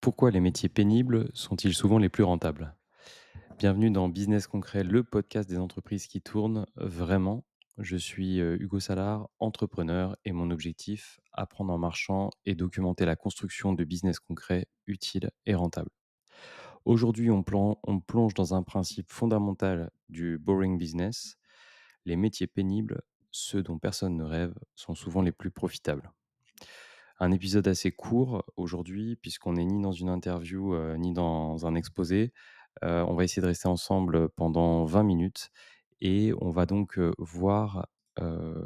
Pourquoi les métiers pénibles sont-ils souvent les plus rentables? Bienvenue dans Business Concret, le podcast des entreprises qui tournent vraiment. Je suis Hugo Salard, entrepreneur, et mon objectif, apprendre en marchant et documenter la construction de business concrets utiles et rentables. Aujourd'hui, on plonge dans un principe fondamental du boring business. Les métiers pénibles, ceux dont personne ne rêve, sont souvent les plus profitables. Un épisode assez court aujourd'hui, puisqu'on n'est ni dans une interview, ni dans un exposé. On va essayer de rester ensemble pendant 20 minutes et on va donc, voir, heu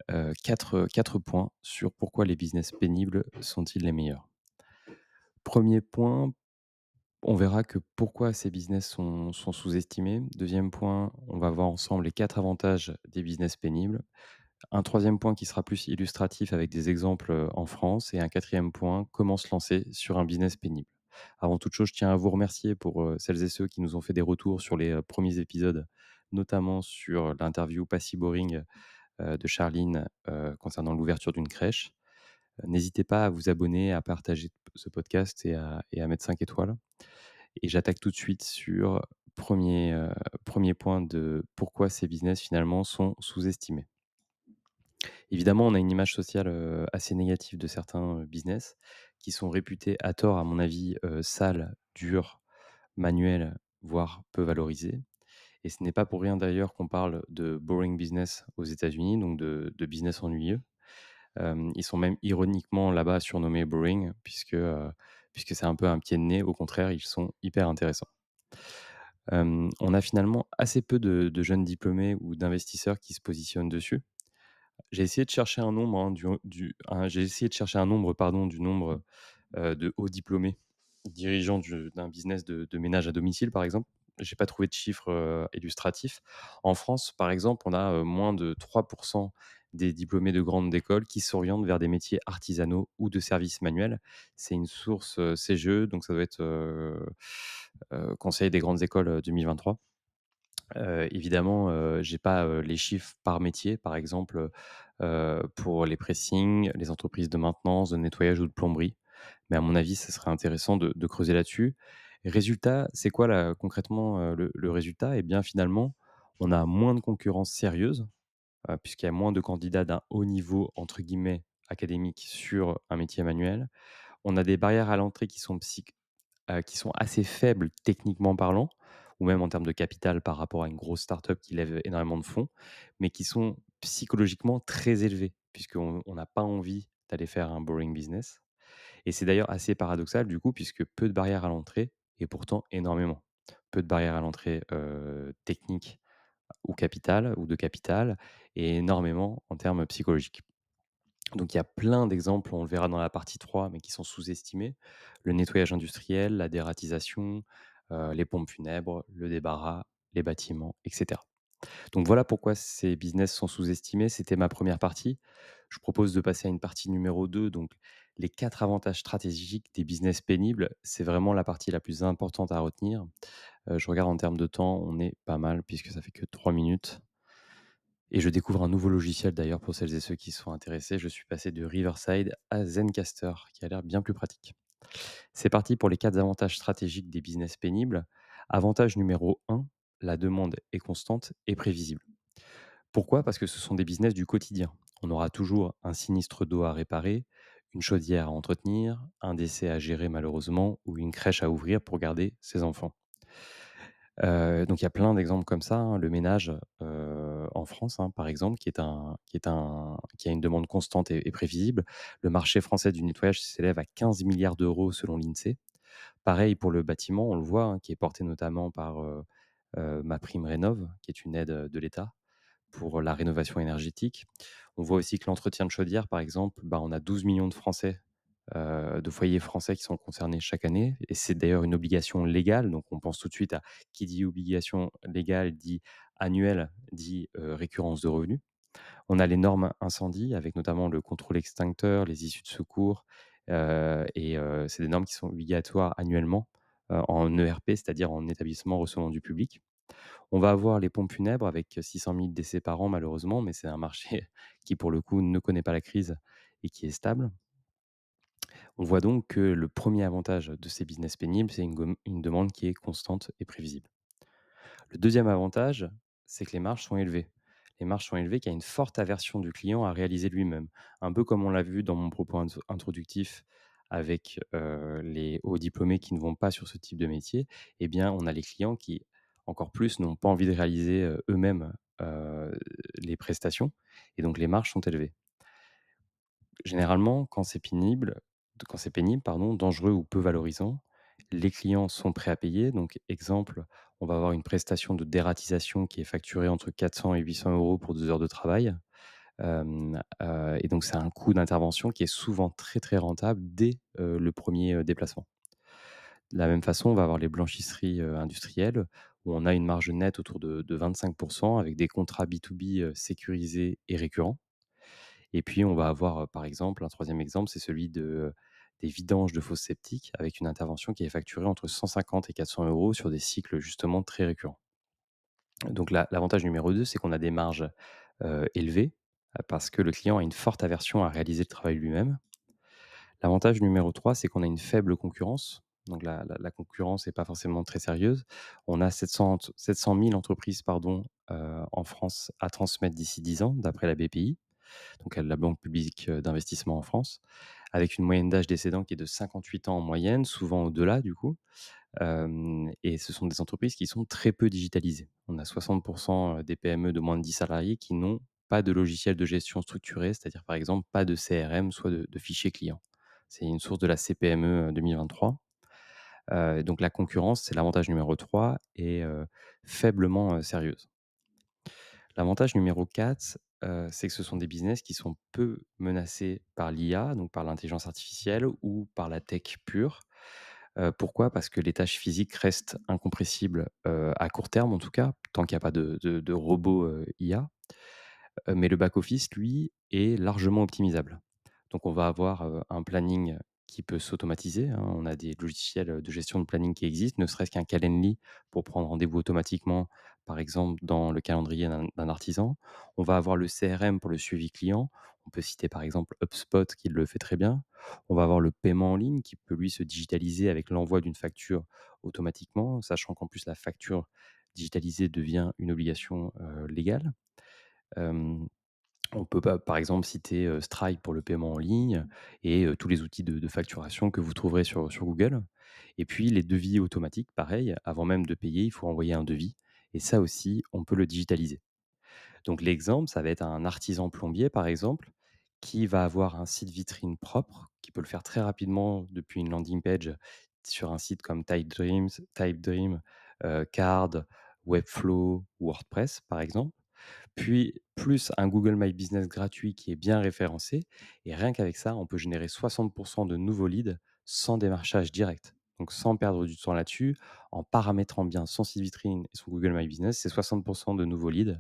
4 points sur pourquoi les business pénibles sont-ils les meilleurs. Premier point, on verra que pourquoi ces business sont sous-estimés. Deuxième point, on va voir ensemble les 4 avantages des business pénibles. Un troisième point qui sera plus illustratif avec des exemples, en France, et un quatrième point, comment se lancer sur un business pénible. Avant toute chose, je tiens à vous remercier pour, celles et ceux qui nous ont fait des retours sur les, premiers épisodes, notamment sur l'interview pas si boring, de Charline, concernant l'ouverture d'une crèche. N'hésitez pas à vous abonner, à partager ce podcast et à mettre 5 étoiles. Et j'attaque tout de suite sur premier er 1 point de pourquoi ces business finalement sont sous-estimés. Évidemment, on a une image sociale, assez négative de certains, business qui sont réputés à tort, à mon avis, sales, durs, manuels, voire peu valorisés, et ce n'est pas pour rien d'ailleurs qu'on parle de boring business aux États-Unis, donc de business ennuyeux. Ils sont même ironiquement là-bas surnommés boring puisque c'est un peu un pied de nez. Au contraire, ils sont hyper intéressants. On a finalement assez peu de jeunes diplômés ou d'investisseurs qui se positionnent dessus. J'ai essayé de chercher un nombre, hein, j'ai essayé de chercher un nombre, pardon, du nombre, de hauts diplômés dirigeants d'un business de ménage à domicile, par exemple. J'ai pas trouvé de chiffres, illustratifs. En France, par exemple, on a, moins de 3 des diplômés de grandes écoles qui s'orientent vers des métiers artisanaux ou de services manuels. C'est une source, CGE, donc ça doit être, Conseil des grandes écoles, 2023. Évidemment, j'ai pas, les chiffres par métier, par exemple, pour les pressings, les entreprises de maintenance, de nettoyage ou de plomberie. Mais à mon avis, ce serait intéressant de creuser là-dessus. Résultat, c'est quoi là concrètement, le résultat? Eh bien, finalement, on a moins de concurrence sérieuse, puisqu'il y a moins de candidats d'un «haut niveau» entre guillemets académique sur un métier manuel. On a des barrières à l'entrée qui sont assez faibles techniquement parlant, ou même en termes de capital par rapport à une grosse start-up qui lève énormément de fonds, mais qui sont psychologiquement très élevés, puisqu'on n'a pas envie d'aller faire un boring business. Et c'est d'ailleurs assez paradoxal du coup, puisque peu de barrières à l'entrée et pourtant énormément. Peu de barrières à l'entrée, techniques ou capital ou de capital, et énormément en termes psychologiques. Donc il y a plein d'exemples, on le verra dans la partie 3, mais qui sont sous-estimés. Le nettoyage industriel, la dératisation, les pompes funèbres, le débarras, les bâtiments, et cetera. Donc voilà pourquoi ces business sont sous-estimés. C'était ma première partie. Je propose de passer à une partie numéro 2, donc les 4 avantages stratégiques des business pénibles. C'est vraiment la partie la plus importante à retenir. Je regarde en termes de temps, on est pas mal puisque ça fait que 3 minutes. Et je découvre un nouveau logiciel d'ailleurs pour celles et ceux qui sont intéressés. Je suis passé de Riverside à Zencaster, qui a l'air bien plus pratique. C'est parti pour les 4 avantages stratégiques des business pénibles. Avantage numéro 1, la demande est constante et prévisible. Pourquoi? Parce que ce sont des business du quotidien. On aura toujours un sinistre d'eau à réparer, une chaudière à entretenir, un décès à gérer malheureusement, ou une crèche à ouvrir pour garder ses enfants. Donc il y a plein d'exemples comme ça, hein. Le ménage, en France, hein, par exemple, qui a une demande constante et prévisible. Le marché français du nettoyage s'élève à 15 milliards d'euros selon l'INSEE. Pareil pour le bâtiment, on le voit, hein, qui est porté notamment par, MaPrimeRénov', qui est une aide, de l'État pour la rénovation énergétique. On voit aussi que l'entretien de chaudière, par exemple, bah, on a 12 millions de Français, de foyers français qui sont concernés chaque année, et c'est d'ailleurs une obligation légale. Donc on pense tout de suite à qui dit obligation légale dit annuelle, dit, récurrence de revenus. On a les normes incendie avec notamment le contrôle extincteur, les issues de secours, c'est des normes qui sont obligatoires annuellement, en ERP, c'est-à-dire en établissement recevant du public. On va avoir les pompes funèbres avec 600 000 décès par an malheureusement, mais c'est un marché qui pour le coup ne connaît pas la crise et qui est stable. On voit donc que le premier avantage de ces business pénibles, c'est une demande qui est constante et prévisible. Le deuxième avantage, c'est que les marges sont élevées. Les marges sont élevées, qu'il y a une forte aversion du client à réaliser lui-même. Un peu comme on l'a vu dans mon propos introductif avec les hauts diplômés qui ne vont pas sur ce type de métier, eh bien, on a les clients qui, encore plus, n'ont pas envie de réaliser eux-mêmes les prestations, et donc les marges sont élevées. Généralement, quand c'est pénible, pardon, dangereux ou peu valorisant, les clients sont prêts à payer. Donc, exemple, on va avoir une prestation de dératisation qui est facturée entre 400 et 800 euros pour 2 heures de travail. Et donc, c'est un coût d'intervention qui est souvent très, très rentable dès le premier déplacement. De la même façon, on va avoir les blanchisseries industrielles où on a une marge nette autour de 25% avec des contrats B2B sécurisés et récurrents. Et puis, on va avoir, par exemple, un troisième exemple, c'est celui des vidanges de fosses septiques avec une intervention qui est facturée entre 150 et 400 euros sur des cycles justement très récurrents. Donc l'avantage numéro 2, c'est qu'on a des marges, élevées, parce que le client a une forte aversion à réaliser le travail lui-même. L'avantage numéro 3, c'est qu'on a une faible concurrence. Donc la concurrence n'est pas forcément très sérieuse. On a 700 000 entreprises, pardon, en France à transmettre d'ici 10 ans, d'après la BPI, donc la Banque publique d'investissement en France, avec une moyenne d'âge des cédants qui est de 58 ans en moyenne, souvent au-delà du coup. Et ce sont des entreprises qui sont très peu digitalisées. On a 60% des PME de moins de 10 salariés qui n'ont pas de logiciel de gestion structuré, c'est-à-dire par exemple pas de CRM, soit de fichier client. C'est une source de la CPME 2023. Donc la concurrence, c'est l'avantage numéro 3 et faiblement sérieuse. L'avantage numéro 4, c'est que ce sont des business qui sont peu menacés par l'IA, donc par l'intelligence artificielle ou par la tech pure. Pourquoi? Parce que les tâches physiques restent incompressibles, à court terme en tout cas, tant qu'il n'y a pas de robots, IA. Mais le back office, lui, est largement optimisable. Donc on va avoir, un planning qui peut s'automatiser, hein. On a des logiciels de gestion de planning qui existent, ne serait-ce qu'un Calendly pour prendre rendez-vous automatiquement, par exemple, dans le calendrier d'un artisan. On va avoir le CRM pour le suivi client. On peut citer, par exemple, HubSpot qui le fait très bien. On va avoir le paiement en ligne qui peut, lui, se digitaliser avec l'envoi d'une facture automatiquement, sachant qu'en plus la facture digitalisée devient une obligation, légale. Hem On peut pas, par exemple, citer, Stripe pour le paiement en ligne et tous les outils de facturation que vous trouverez sur Google. Et puis les devis automatiques, pareil, avant même de payer, il faut envoyer un devis et ça aussi, on peut le digitaliser. Donc l'exemple, ça va être un artisan plombier, par exemple, qui va avoir un site vitrine propre, qui peut le faire très rapidement depuis une landing page sur un site comme Typedream, Card, Webflow, WordPress, par exemple. Puis, plus un Google My Business gratuit qui est bien référencé. Et rien qu'avec ça, on peut générer 60% de nouveaux leads sans démarchage direct. Donc, sans perdre du temps là-dessus, en paramétrant bien son site vitrine et son Google My Business, c'est 60% de nouveaux leads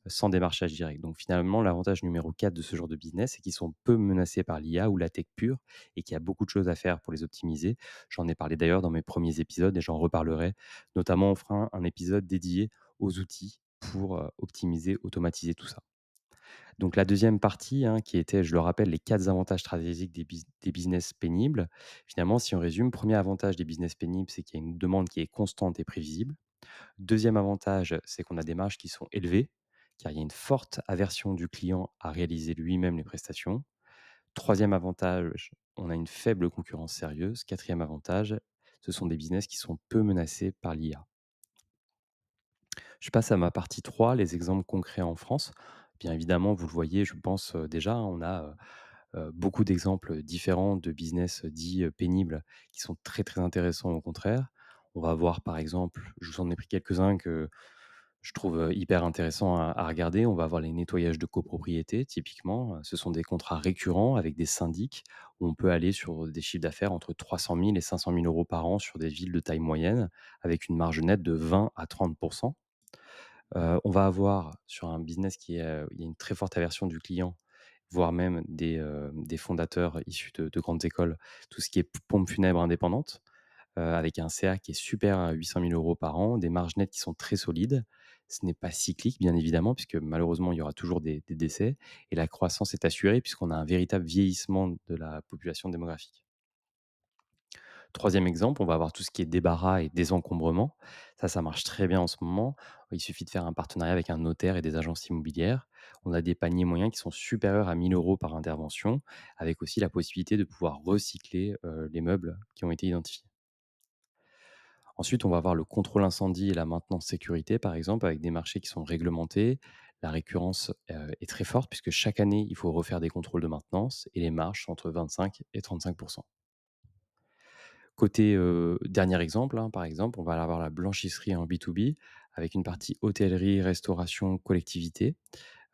sans démarchage direct. Donc, finalement, l'avantage numéro 4 de ce genre de business, c'est qu'ils sont peu menacés par l'IA ou la tech pure et qu'il y a beaucoup de choses à faire pour les optimiser. J'en ai parlé d'ailleurs dans mes premiers épisodes et j'en reparlerai. Notamment, on fera un épisode dédié aux outils pour optimiser, automatiser tout ça. Donc la deuxième partie, hein, qui était, je le rappelle, les 4 avantages stratégiques des business pénibles. Finalement, si on résume, premier avantage des business pénibles, c'est qu'il y a une demande qui est constante et prévisible. Deuxième avantage, c'est qu'on a des marges qui sont élevées, car il y a une forte aversion du client à réaliser lui-même les prestations. Troisième avantage, on a une faible concurrence sérieuse. Quatrième avantage, ce sont des business qui sont peu menacés par l'IA. Je passe à ma partie 3, les exemples concrets en France. Bien évidemment, vous le voyez, je pense, déjà, hein, on a, beaucoup d'exemples différents de business dits, pénibles qui sont très, très intéressants au contraire. On va voir par exemple, je vous en ai pris quelques-uns que je trouve, hyper intéressants à regarder. On va avoir les nettoyages de copropriété typiquement, ce sont des contrats récurrents avec des syndics où on peut aller sur des chiffres d'affaires entre 300 000 et 500 000 € par an sur des villes de taille moyenne avec une marge nette de 20 à 30. On va avoir sur un business il y a une très forte aversion du client, voire même des fondateurs issus de grandes écoles, tout ce qui est p pompes funèbres indépendantes, avec un CA qui est supérieur à 800 000 € par an, des marges nettes qui sont très solides. Ce n'est pas cyclique, bien évidemment, puisque malheureusement, il y aura toujours des décès et la croissance est assurée puisqu'on a un véritable vieillissement de la population démographique. Troisième exemple, on va avoir tout ce qui est débarras et désencombrement. Ça marche très bien en ce moment. Il suffit de faire un partenariat avec un notaire et des agences immobilières. On a des paniers moyens qui sont supérieurs à 1 000 € par intervention, avec aussi la possibilité de pouvoir recycler, les meubles qui ont été identifiés. Ensuite, on va avoir le contrôle incendie et la maintenance sécurité, par exemple, avec des marchés qui sont réglementés. La récurrence, est très forte puisque chaque année, il faut refaire des contrôles de maintenance et les marges sont entre 25 et 35. Côté, dernier exemple, hein, par exemple, on va avoir la blanchisserie en B2B avec une partie hôtellerie, restauration, collectivité,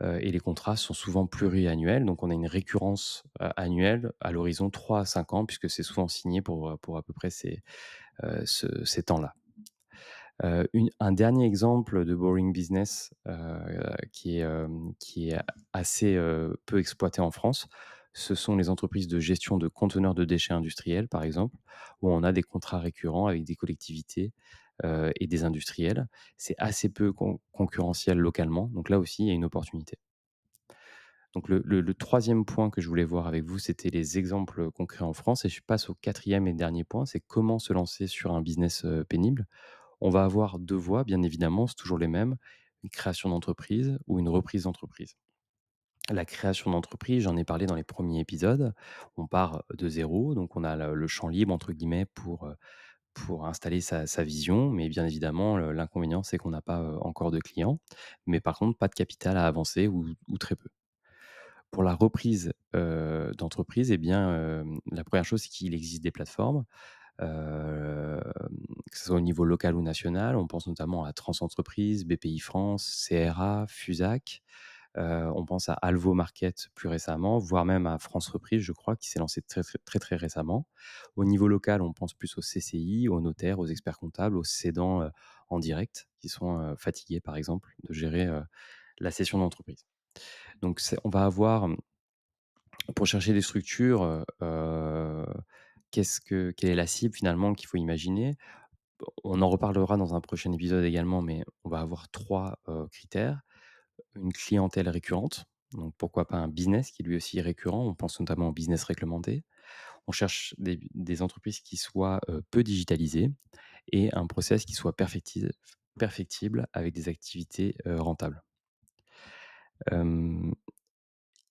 et les contrats sont souvent pluriannuels. Donc on a une récurrence, annuelle à l'horizon 3 à 5 ans puisque c'est souvent signé pour à peu près ces temps-là. Une Un dernier exemple de boring business, qui est assez, peu exploité en France, ce sont les entreprises de gestion de conteneurs de déchets industriels, par exemple, où on a des contrats récurrents avec des collectivités, et des industriels. C'est assez peu concurrentiel localement, donc là aussi, il y a une opportunité. Donc le 3e point que je voulais voir avec vous, c'était les exemples concrets en France et je passe au quatrième et dernier point, c'est comment se lancer sur un business, pénible. On va avoir 2 voies, bien évidemment, c'est toujours les mêmes, une création d'entreprise ou une reprise d'entreprise. La création d'entreprise, j'en ai parlé dans les premiers épisodes. On part de zéro, donc on a le «champ libre» entre guillemets pour installer sa vision, mais bien évidemment, l'inconvénient, c'est qu'on n'a pas, encore de clients, mais par contre, pas de capital à avancer ou très peu. Pour la reprise, d'entreprise et bien, la première chose, c'est qu'il existe des plateformes. Hem, que ce soit au niveau local ou national. On pense notamment à Transentreprise, BPI France, CRA, Fusac. On pense à Alvo Market plus récemment, voire même à France Reprise, je crois, qui s'est lancé très récemment. Au niveau local, on pense plus aux CCI, aux notaires, aux experts comptables, aux cédants, en direct, qui sont, fatigués, par exemple, de gérer, la cession d'entreprise. Donc on va avoir, pour chercher des structures, quelle est la cible finalement qu'il faut imaginer? On en reparlera dans un prochain épisode également, mais on va avoir 3 critères. Une clientèle récurrente, donc pourquoi pas un business qui lui aussi est récurrent, on pense notamment au business réglementé. On cherche des entreprises qui soient, peu digitalisées et un process qui soit perfectible avec des activités, rentables. Hem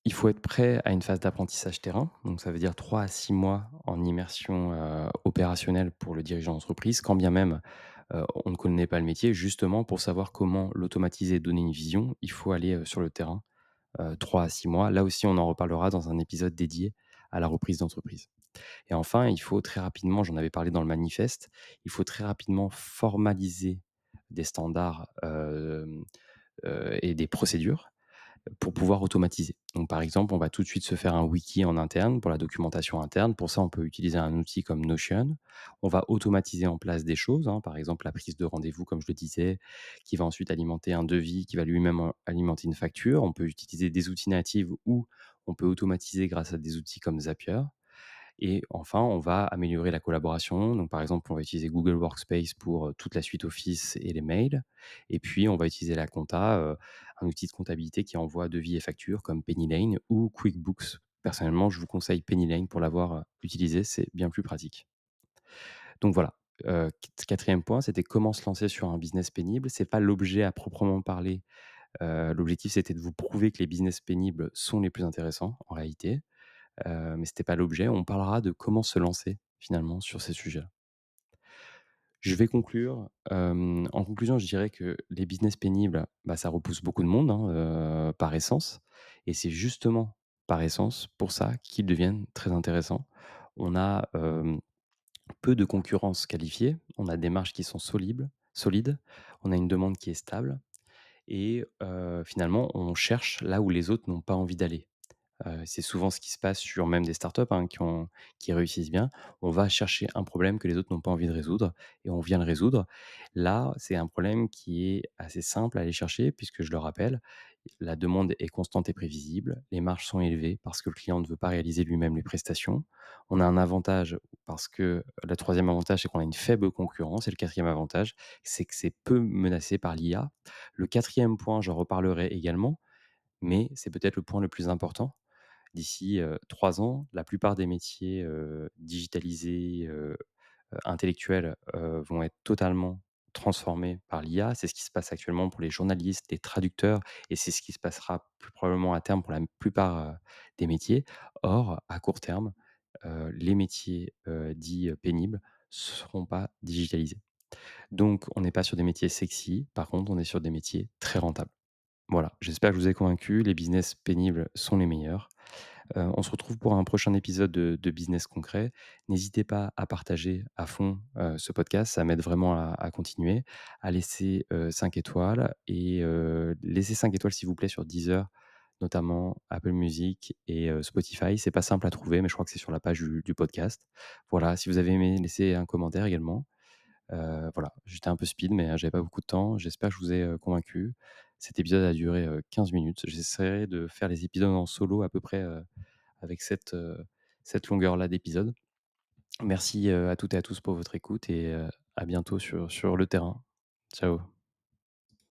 Il faut être prêt à une phase d'apprentissage terrain, donc ça veut dire 3 à 6 mois en immersion, opérationnelle pour le dirigeant d'entreprise, quand bien même, on ne connaît pas le métier. Justement, pour savoir comment l'automatiser et donner une vision, il faut aller, sur le terrain, 3 à 6 mois. Là aussi, on en reparlera dans un épisode dédié à la reprise d'entreprise. Et enfin, il faut très rapidement, j'en avais parlé dans le manifeste, il faut très rapidement formaliser des standards, et des procédures pour pouvoir automatiser. Donc, par exemple, on va tout de suite se faire un wiki en interne pour la documentation interne. Pour ça, on peut utiliser un outil comme Notion. On va automatiser en place des choses, hein, par exemple la prise de rendez-vous, comme je le disais, qui va ensuite alimenter un devis, qui va lui-même alimenter une facture. On peut utiliser des outils natifs ou on peut automatiser grâce à des outils comme Zapier. Et enfin, on va améliorer la collaboration. Donc, par exemple, on va utiliser Google Workspace pour toute la suite Office et les mails. Et puis, on va utiliser la compta, un outil de comptabilité qui envoie devis et factures comme Pennylane ou QuickBooks. Personnellement, je vous conseille Pennylane pour l'avoir utilisé, c'est bien plus pratique. Donc voilà, quatrième point, c'était comment se lancer sur un business pénible. C'est pas l'objet à proprement parler. L'objectif, c'était de vous prouver que les business pénibles sont les plus intéressants en réalité. Mais c'était pas l'objet. On parlera de comment se lancer finalement sur ces sujets-là. Je vais conclure. En conclusion, je dirais que les business pénibles, bah, ça repousse beaucoup de monde, hein, par essence et c'est justement par essence pour ça qu'ils deviennent très intéressants. On a, peu de concurrence qualifiée, on a des marges qui sont solides, on a une demande qui est stable et finalement on cherche là où les autres n'ont pas envie d'aller. C'est souvent ce qui se passe sur même des startups, hein, qui réussissent bien. On va chercher un problème que les autres n'ont pas envie de résoudre et on vient le résoudre. Là, c'est un problème qui est assez simple à aller chercher puisque je le rappelle, la demande est constante et prévisible, les marges sont élevées parce que le client ne veut pas réaliser lui-même les prestations. On a un avantage parce que le troisième avantage, c'est qu'on a une faible concurrence et le quatrième avantage, c'est que c'est peu menacé par l'IA. Le quatrième point, j'en reparlerai également, mais c'est peut-être le point le plus important. D'ici, 3 ans, la plupart des métiers, digitalisés, intellectuels, vont être totalement transformés par l'IA. C'est ce qui se passe actuellement pour les journalistes, les traducteurs et c'est ce qui se passera plus probablement à terme pour la plupart, des métiers. Or, à court terme, les métiers, dits, pénibles seront pas digitalisés. Donc on n'est pas sur des métiers sexy, par contre, on est sur des métiers très rentables. Voilà, j'espère que je vous ai convaincu, les business pénibles sont les meilleurs. On se retrouve pour un prochain épisode de Business Concret. N'hésitez pas à partager à fond, ce podcast, ça m'aide vraiment à continuer, à laisser, 5 étoiles et laissez 5 étoiles s'il vous plaît sur Deezer, notamment Apple Music et Spotify. C'est pas simple à trouver, mais je crois que c'est sur la page du podcast. Voilà, si vous avez aimé, laissez un commentaire également. Voilà, j'étais un peu speed, mais j'avais pas beaucoup de temps. J'espère que je vous ai, convaincu. Cet épisode a duré, 15 minutes. J'essaierai de faire les épisodes en solo à peu près, avec cette longueur-là d'épisode. Merci, à toutes et à tous pour votre écoute et à bientôt sur le terrain. Ciao.